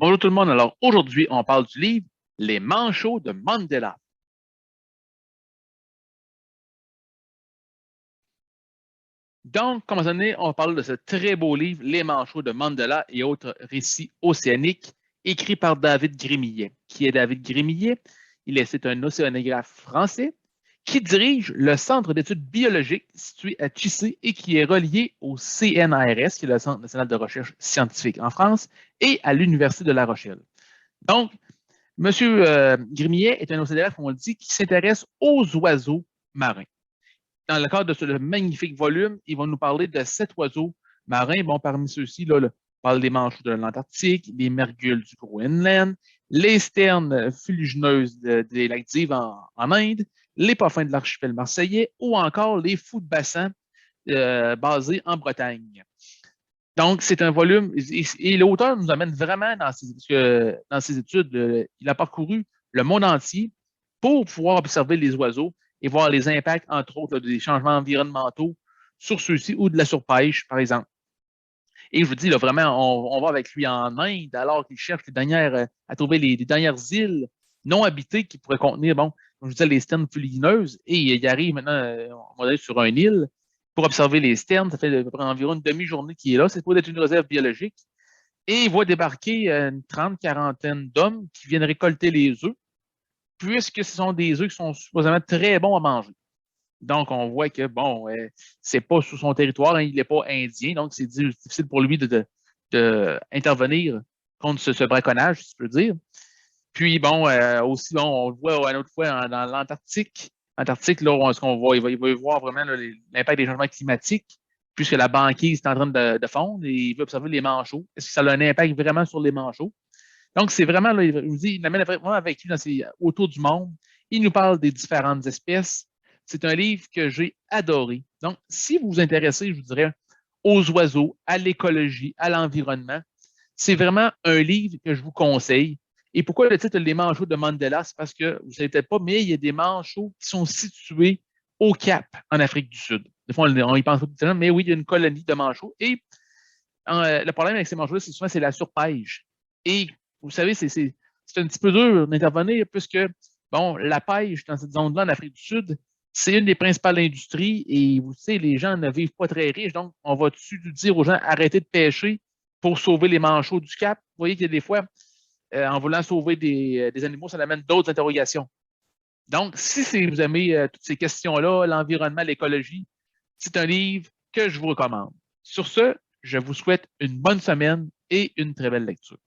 Bonjour tout le monde. Alors aujourd'hui, on parle du livre Les Manchots de Mandela. Donc, comme mentionné, on parle de ce très beau livre, Les Manchots de Mandela et autres récits océaniques, écrit par David Grémillet. Qui est David Grémillet? C'est un océanographe français qui dirige le Centre d'études biologiques situé à Chissé et qui est relié au CNRS, qui est le Centre national de recherche scientifique en France, et à l'Université de La Rochelle. Donc, Monsieur Grimillet est un océanographe, on le dit, qui s'intéresse aux oiseaux marins. Dans le cadre de ce magnifique volume, il va nous parler de 7 oiseaux marins. Bon, parmi ceux-ci, là, on parle des manchots de l'Antarctique, les mergules du Groenland, les sternes fuligineuses des lacs d'Yves en Inde, les puffins de l'archipel marseillais ou encore les fous de bassin basés en Bretagne. Donc, c'est un volume, et l'auteur nous amène vraiment dans ses études. Il a parcouru le monde entier pour pouvoir observer les oiseaux et voir les impacts, entre autres, des changements environnementaux sur ceux-ci ou de la surpêche, par exemple. Et je vous dis, là, vraiment, on va avec lui en Inde alors qu'il cherche à trouver les dernières îles non habitées qui pourraient contenir, bon, comme je disais, les sternes fuligineuses. Et il arrive maintenant, on va aller sur une île pour observer les sternes. Ça fait à peu près environ une demi-journée qu'il est là. C'est pour être une réserve biologique. Et il voit débarquer une quarantaine d'hommes qui viennent récolter les œufs, puisque ce sont des œufs qui sont supposément très bons à manger. Donc, on voit que, bon, c'est pas sous son territoire, hein, il n'est pas indien, donc c'est difficile pour lui d'intervenir contre ce braconnage, si je peux dire. Puis, bon, aussi, bon, on le voit une autre fois dans l'Antarctique. Antarctique, là, ce qu'on voit, il va voir vraiment l'impact des changements climatiques, puisque la banquise est en train de fondre et il veut observer les manchots. Est-ce que ça a un impact vraiment sur les manchots? Donc, c'est vraiment, là, il amène vraiment avec lui autour du monde. Il nous parle des différentes espèces. C'est un livre que j'ai adoré. Donc, si vous vous intéressez, je vous dirais, aux oiseaux, à l'écologie, à l'environnement, c'est vraiment un livre que je vous conseille. Et pourquoi le titre Les Manchots de Mandela? C'est parce que vous ne savez peut-être pas, mais il y a des manchots qui sont situés au Cap, en Afrique du Sud. Des fois, on y pense pas tout le temps, mais oui, il y a une colonie de manchots. Et le problème avec ces manchots-là, c'est souvent c'est la surpêche. Et vous savez, c'est un petit peu dur d'intervenir puisque, bon, la pêche dans cette zone-là en Afrique du Sud, c'est une des principales industries et vous savez, les gens ne vivent pas très riches. Donc, on va-tu dire aux gens arrêtez de pêcher pour sauver les manchots du Cap? Vous voyez qu'il y a des fois, en voulant sauver des animaux, ça amène d'autres interrogations. Donc, si vous aimez toutes ces questions-là, l'environnement, l'écologie, c'est un livre que je vous recommande. Sur ce, je vous souhaite une bonne semaine et une très belle lecture.